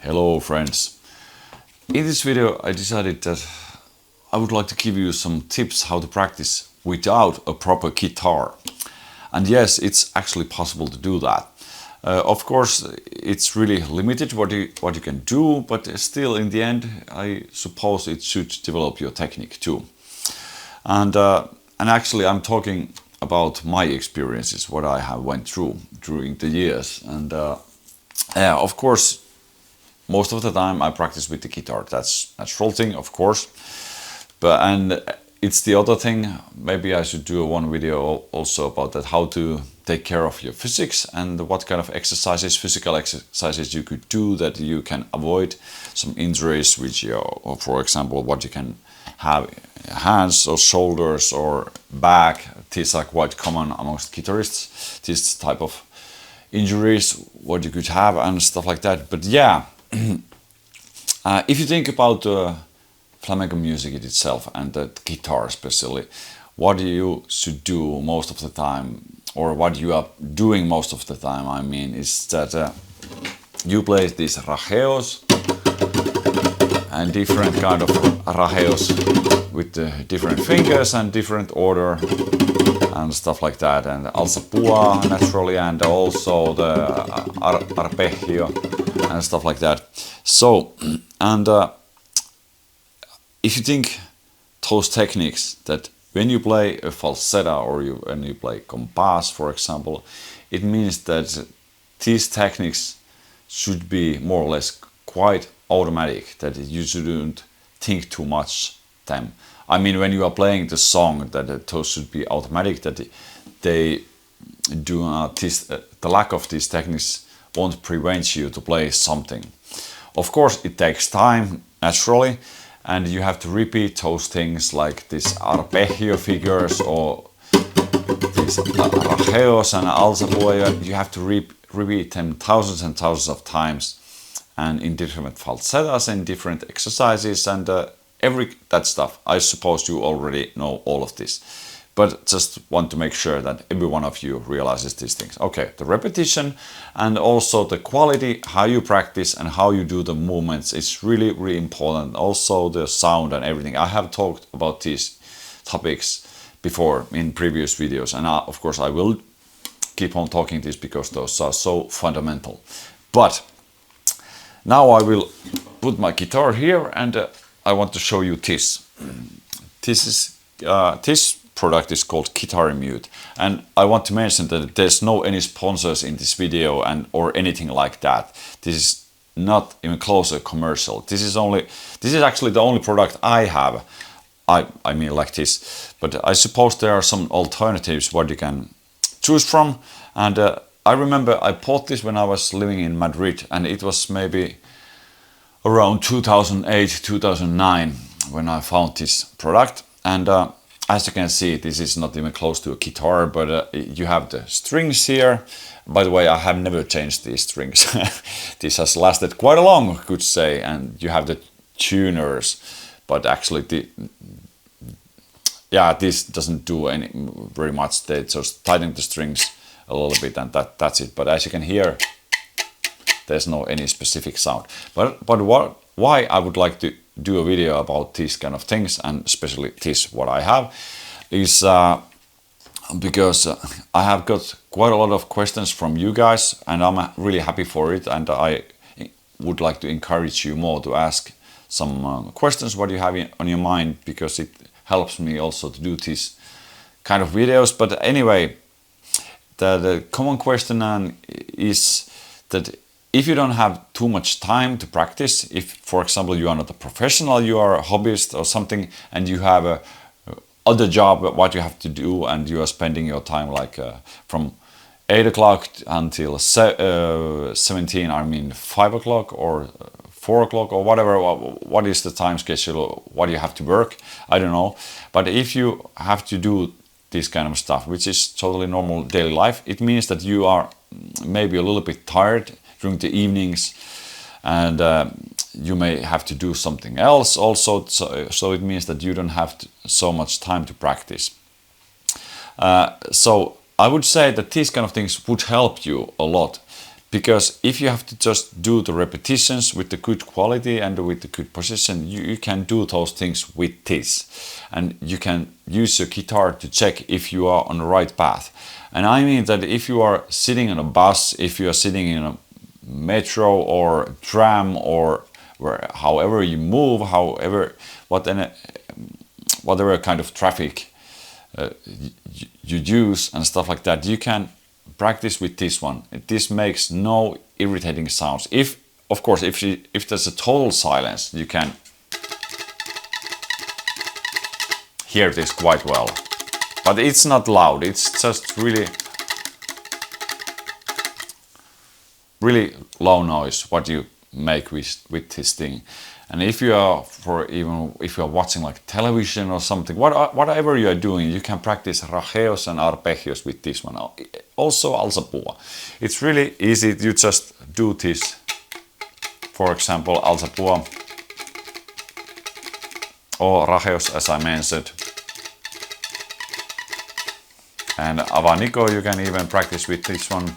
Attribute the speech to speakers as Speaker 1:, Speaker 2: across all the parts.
Speaker 1: Hello friends. In this video I decided that I would like to give you some tips how to practice without a proper guitar. And yes, it's actually possible to do that. Of course, it's really limited what you can do, but still in the end I suppose it should develop your technique too. And actually I'm talking about my experiences, what I have went through during the years. And yeah, of course, most of the time I practice with the guitar. That's a natural thing, of course. And it's the other thing. Maybe I should do one video also about that, how to take care of your physics and what kind of exercises, physical exercises you could do that you can avoid some injuries, which or for example, what you can have hands or shoulders or back. These are quite common amongst guitarists, this type of injuries, what you could have and stuff like that. But yeah, if you think about flamenco music itself and the guitar especially, what you should do most of the time, or what you are doing most of the time, I mean, is that you play these rajeos and different kind of rajeos with the different fingers and different order and stuff like that, and alzapua naturally, and also the arpeggio and stuff like that. So, and if you think those techniques, that when you play a falsetto or when you play Compás, for example, it means that these techniques should be more or less quite automatic, that you shouldn't think too much them. I mean, when you are playing the song, that those should be automatic, that they do not, the lack of these techniques won't prevent you to play something. Of course, it takes time, naturally, and you have to repeat those things like this arpeggio figures or these rajeos and alzapua. You have to repeat them thousands and thousands of times, and in different falsettos and different exercises and that stuff. I suppose you already know all of this, but just want to make sure that every one of you realizes these things. Okay, the repetition and also the quality, how you practice and how you do the movements, it's really, really important. Also the sound and everything. I have talked about these topics before in previous videos, and of course I will keep on talking this because those are so fundamental. But now I will put my guitar here, and I want to show you this. This product is called Guitar Mute, and I want to mention that there's no any sponsors in this video or anything like that. This is not even close to a commercial. This is actually the only product I have. I mean like this, but I suppose there are some alternatives what you can choose from. And I remember I bought this when I was living in Madrid, and it was maybe around 2008, 2009 when I found this product. And as you can see, this is not even close to a guitar, but you have the strings here. By the way, I have never changed these strings. This has lasted quite a long, I could say. And you have the tuners, but actually this doesn't do very much. They just tighten the strings a little bit, and that's it. But as you can hear, there's no any specific sound. But why I would like to do a video about these kind of things, and especially this what I have, is because I have got quite a lot of questions from you guys, and I'm really happy for it. And I would like to encourage you more to ask some questions what you have on your mind, because it helps me also to do these kind of videos. But anyway, the common question is that if you don't have too much time to practice, if for example you are not a professional, you are a hobbyist or something, and you have a other job what you have to do, and you are spending your time like from 8 o'clock until 17, I mean 5 o'clock or 4 o'clock or whatever, what is the time schedule, what you have to work, I don't know. But if you have to do this kind of stuff, which is totally normal daily life, it means that you are maybe a little bit tired during the evenings, and you may have to do something else also, so it means that you don't have so much time to practice. So I would say that these kind of things would help you a lot, Because if you have to just do the repetitions with the good quality and with the good position, you can do those things with this. And you can use your guitar to check if you are on the right path. And I mean that if you are sitting on a bus, if you are sitting in a metro or tram or however you move, whatever kind of traffic you use and stuff like that, you can practice with this one. This makes no irritating sounds. Of course, if there's a total silence, you can hear this quite well. But it's not loud. It's just really low noise what you make with this thing. And if you are watching like television or something, whatever you are doing, you can practice rajeos and arpeggios with this one. Also alzapua. It's really easy. You just do this. For example, alzapua or rajeos, as I mentioned. And abanico you can even practice with this one.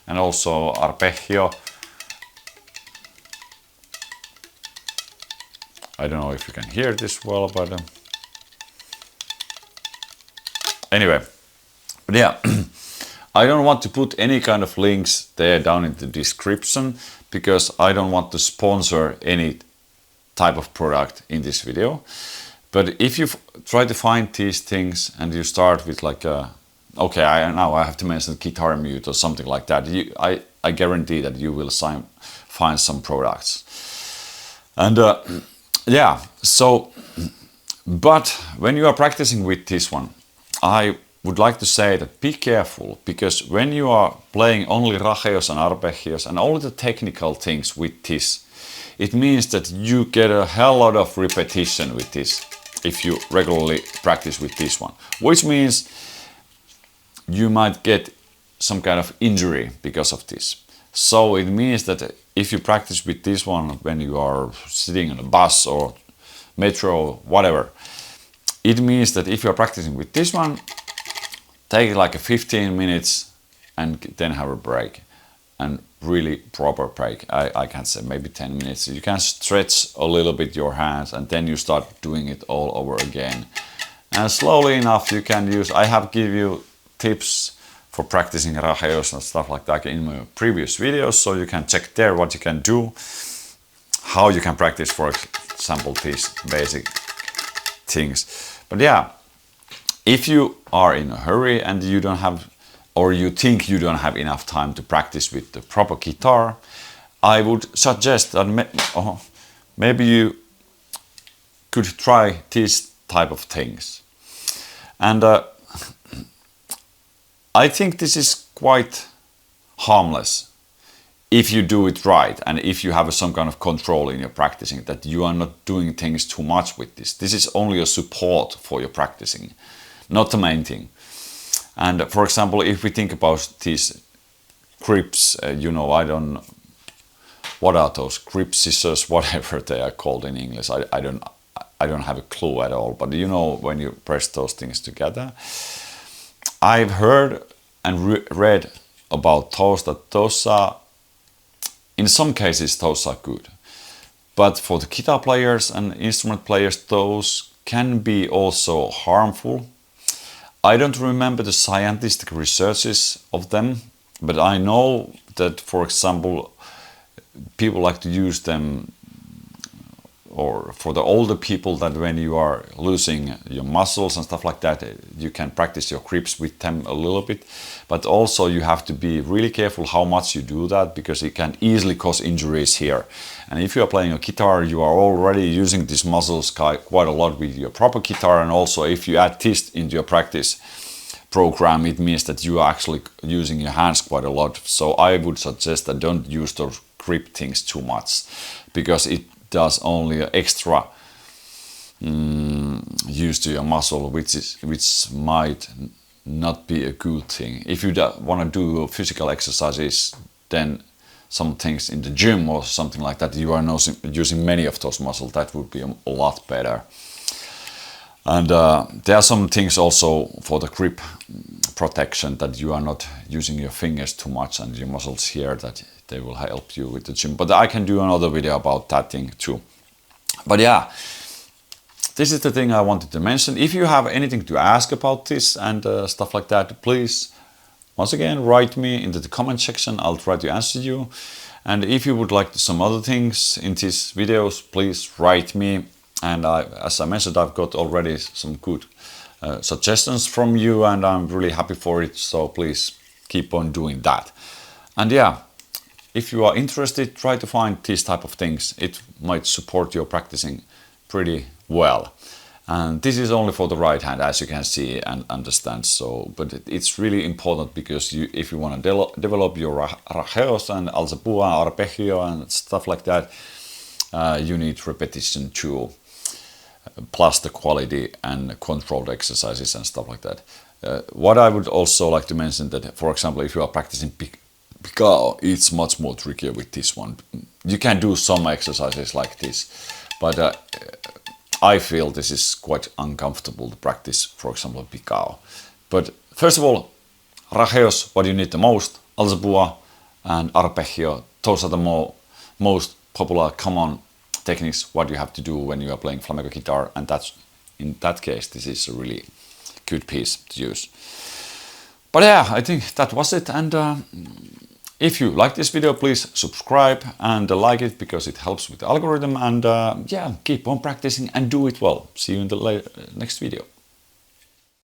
Speaker 1: And also arpeggio. I don't know if you can hear this well, but anyway, but yeah, I don't want to put any kind of links there down in the description because I don't want to sponsor any type of product in this video. But if you try to find these things and you start with like okay, now I have to mention guitar mute or something like that, I guarantee that you will find some products. And yeah, so, but when you are practicing with this one, I would like to say that be careful, because when you are playing only rajeos and arpeggios and all the technical things with this, it means that you get a hell lot of repetition with this if you regularly practice with this one, which means you might get some kind of injury because of this. So it means that if you practice with this one when you are sitting on a bus or metro, whatever, it means that if you're practicing with this one, take like a 15 minutes and then have a break. And really proper break. I can say maybe 10 minutes. You can stretch a little bit your hands and then you start doing it all over again. And slowly enough you can use, I have give you tips for practicing rajeos and stuff like that in my previous videos, so you can check there what you can do, how you can practice, for example, these basic things. But yeah, if you are in a hurry and you don't have, or you think you don't have enough time to practice with the proper guitar, I would suggest that maybe you could try these type of things. And I think this is quite harmless if you do it right and if you have some kind of control in your practicing, that you are not doing things too much with this. This is only a support for your practicing, not the main thing. And for example, if we think about these grips, what are those grip scissors, whatever they are called in English, I don't have a clue at all, but you know, when you press those things together, I've heard and read about those, that those are, in some cases those are good, but for the guitar players and instrument players those can be also harmful. I don't remember the scientific researches of them, but I know that, for example, people like to use them, or for the older people, that when you are losing your muscles and stuff like that, you can practice your grips with them a little bit. But also you have to be really careful how much you do that, because it can easily cause injuries here. And if you are playing a guitar, you are already using these muscles quite a lot with your proper guitar. And also if you add this into your practice program, it means that you are actually using your hands quite a lot. So I would suggest that don't use those grip things too much, because it does only extra use to your muscle, which might not be a good thing. If you want to do physical exercises, then some things in the gym or something like that, you are not using many of those muscles, that would be a lot better. And there are some things also for the grip protection, that you are not using your fingers too much and your muscles here, that they will help you with the tune. But I can do another video about that thing too. But yeah, this is the thing I wanted to mention. If you have anything to ask about this and stuff like that, please, once again, write me into the comment section. I'll try to answer you. And if you would like some other things in these videos, please write me. And as I mentioned, I've got already some good suggestions from you, and I'm really happy for it. So please keep on doing that. And yeah, if you are interested, try to find these type of things. It might support your practicing pretty well. And this is only for the right hand, as you can see and understand. So, but it's really important, because if you want to develop your arpegios and alzapua, arpeggio and stuff like that, you need repetition too, plus the quality and controlled exercises and stuff like that. What I would also like to mention that, for example, if you are practicing picao, it's much more trickier with this one. You can do some exercises like this, but I feel this is quite uncomfortable to practice, for example, picao. But first of all, arpegios, what you need the most, alzapua and arpeggio, those are the most popular, common techniques what you have to do when you are playing flamenco guitar, and that's, in that case, this is a really good piece to use. But yeah, I think that was it. And if you like this video, please subscribe and like it, because it helps with the algorithm. And yeah, keep on practicing and do it well. See you in the next video.